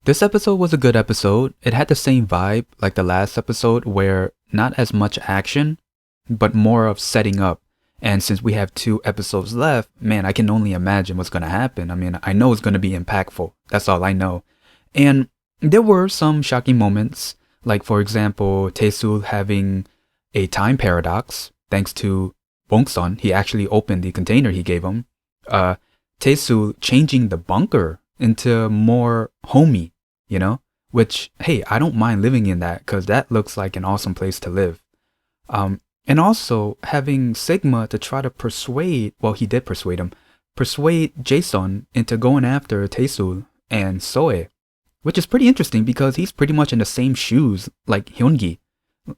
This episode was a good episode. It had the same vibe like the last episode where not as much action, but more of setting up. And since we have 2 episodes left, man, I can only imagine what's going to happen. I mean, I know it's going to be impactful. That's all I know. And there were some shocking moments, like for example, Tae Sool having a time paradox thanks to Bong Seon. He actually opened the container he gave him. Tae Sool changing the bunker into more homey, which, hey, I don't mind living in that because that looks like an awesome place to live. And also having Sigma to try to he did persuade Jason into going after Tae Sool and Seo, which is pretty interesting because he's pretty much in the same shoes like Hyungi.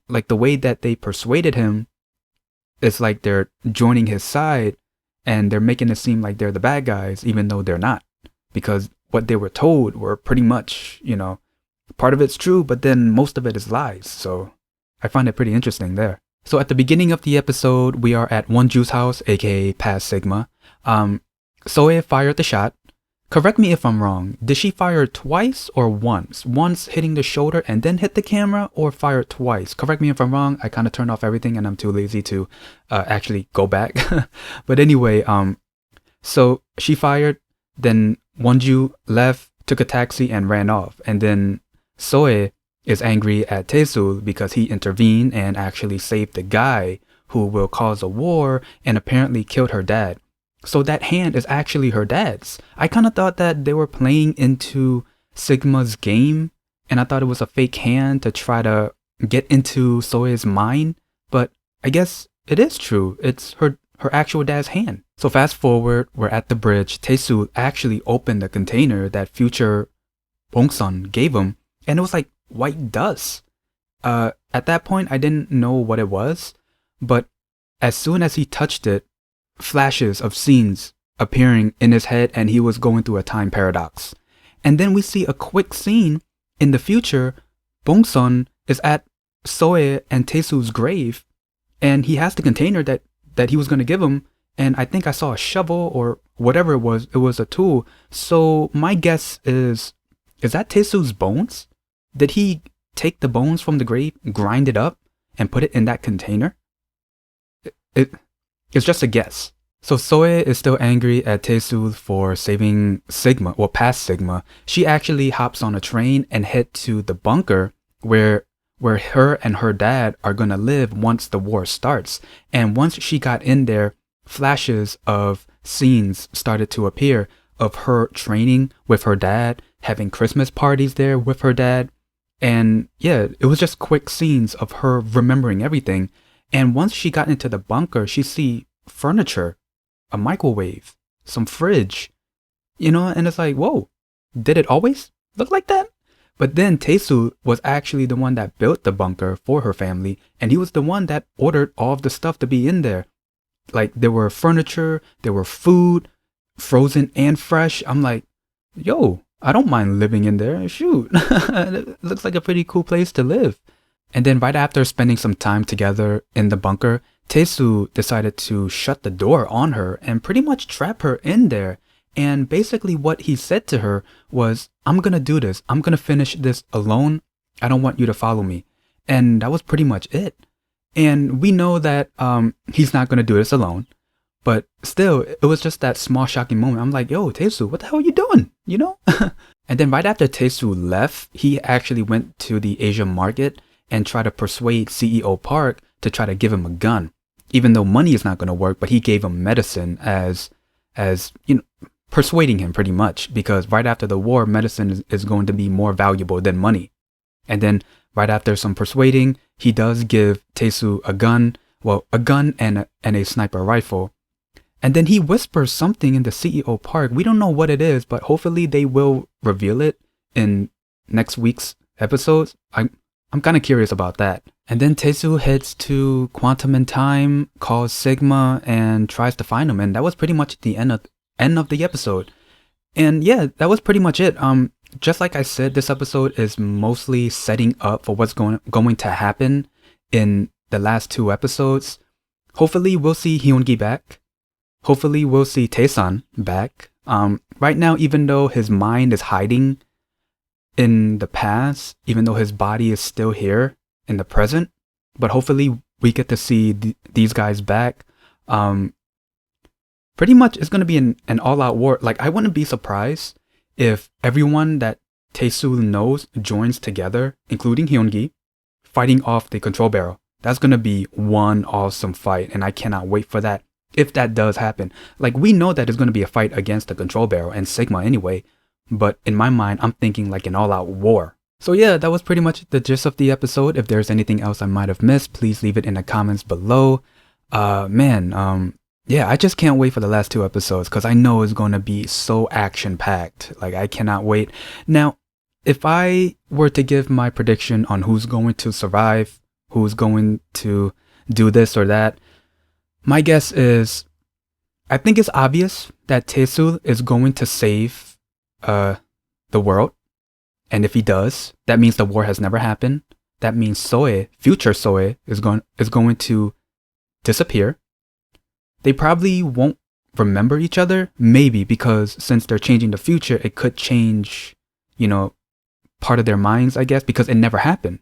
Like the way that they persuaded him, it's like they're joining his side and they're making it seem like they're the bad guys, even though they're not. Because what they were told were pretty much, part of it's true, but then most of it is lies. So I find it pretty interesting there. So at the beginning of the episode, we are at Wonju's house, aka past Sigma. Soe fired the shot. Correct me if I'm wrong. Did she fire twice or once? Once hitting the shoulder and then hit the camera, or fire twice? Correct me if I'm wrong. I kind of turned off everything and I'm too lazy to actually go back. But anyway, so she fired, then Wonju left, took a taxi and ran off. And then Soe is angry at Tae Sool because he intervened and actually saved the guy who will cause a war and apparently killed her dad. So that hand is actually her dad's. I kind of thought that they were playing into Sigma's game and I thought it was a fake hand to try to get into Soe's mind, but I guess it is true. It's her actual dad's hand. So fast forward, we're at the bridge. Tae Sool actually opened the container that future Bong Seon gave him, and it was like white dust. At that point, I didn't know what it was, but as soon as he touched it, flashes of scenes appearing in his head and he was going through a time paradox. And then we see a quick scene in the future. Bong Seon is at Soe and Tae Sool's grave and he has the container that he was going to give him. And I think I saw a shovel or whatever it was a tool. So my guess is that Tae Sool's bones? Did he take the bones from the grave, grind it up, and put it in that container? It's just a guess. So Soe is still angry at Tae Sool for saving Sigma, or past Sigma. She actually hops on a train and head to the bunker where her and her dad are going to live once the war starts. And once she got in there, flashes of scenes started to appear of her training with her dad, having Christmas parties there with her dad. And yeah, it was just quick scenes of her remembering everything. And once she got into the bunker, she see furniture, a microwave, some fridge, and it's like, whoa, did it always look like that? But then Tae Sool was actually the one that built the bunker for her family, and he was the one that ordered all of the stuff to be in there. Like there were furniture, there were food, frozen and fresh. I'm like, yo, I don't mind living in there. Shoot, it looks like a pretty cool place to live. And then right after spending some time together in the bunker, Tae Sool decided to shut the door on her and pretty much trap her in there. And basically what he said to her was, I'm going to do this. I'm going to finish this alone. I don't want you to follow me. And that was pretty much it. And we know that he's not going to do this alone. But still, it was just that small shocking moment. I'm like, yo, Tae Sool, what the hell are you doing? And then right after Tae Sool left, he actually went to the Asian market and tried to persuade CEO Park to try to give him a gun. Even though money is not going to work, but he gave him medicine as persuading him pretty much. Because right after the war, medicine is going to be more valuable than money. And then right after some persuading, he does give Tae Sool a gun. Well, a gun and a sniper rifle. And then he whispers something in the CEO Park. We don't know what it is, but hopefully they will reveal it in next week's episodes. I'm kind of curious about that. And then Tae Sool heads to Quantum in Time, calls Sigma, and tries to find him. And that was pretty much the end of the episode. And yeah, that was pretty much it. Just like I said, this episode is mostly setting up for what's going to happen in the last 2 episodes. Hopefully we'll see Hyungi back. Hopefully we'll see Tae-san back. Right now, even though his mind is hiding in the past, even though his body is still here in the present. But hopefully we get to see these guys back. Pretty much it's going to be an all-out war. Like, I wouldn't be surprised if everyone that Tae Sool knows joins together, including Hyungi, fighting off the control barrel. That's going to be one awesome fight, and I cannot wait for that. If that does happen, like, we know that there's going to be a fight against the control barrel and Sigma anyway, but in my mind, I'm thinking like an all-out war. So yeah, that was pretty much the gist of the episode. If there's anything else I might have missed, please leave it in the comments below. Yeah, I just can't wait for the last 2 episodes because I know it's going to be so action-packed. Like, I cannot wait. Now, if I were to give my prediction on who's going to survive, who's going to do this or that, my guess is, I think it's obvious that Tae Sool is going to save the world. And if he does, that means the war has never happened. That means Seo, future Seo, is going to disappear. They probably won't remember each other, maybe, because since they're changing the future, it could change, you know, part of their minds, I guess, because it never happened.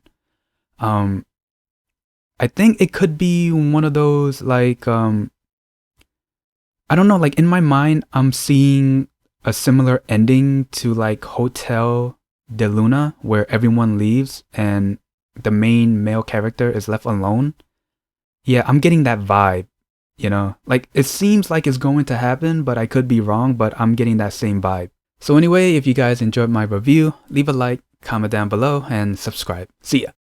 I think it could be one of those, like, I don't know, like, in my mind, I'm seeing a similar ending to, like, Hotel de Luna, where everyone leaves and the main male character is left alone. Yeah, I'm getting that vibe, you know? Like, it seems like it's going to happen, but I could be wrong, but I'm getting that same vibe. So anyway, if you guys enjoyed my review, leave a like, comment down below, and subscribe. See ya!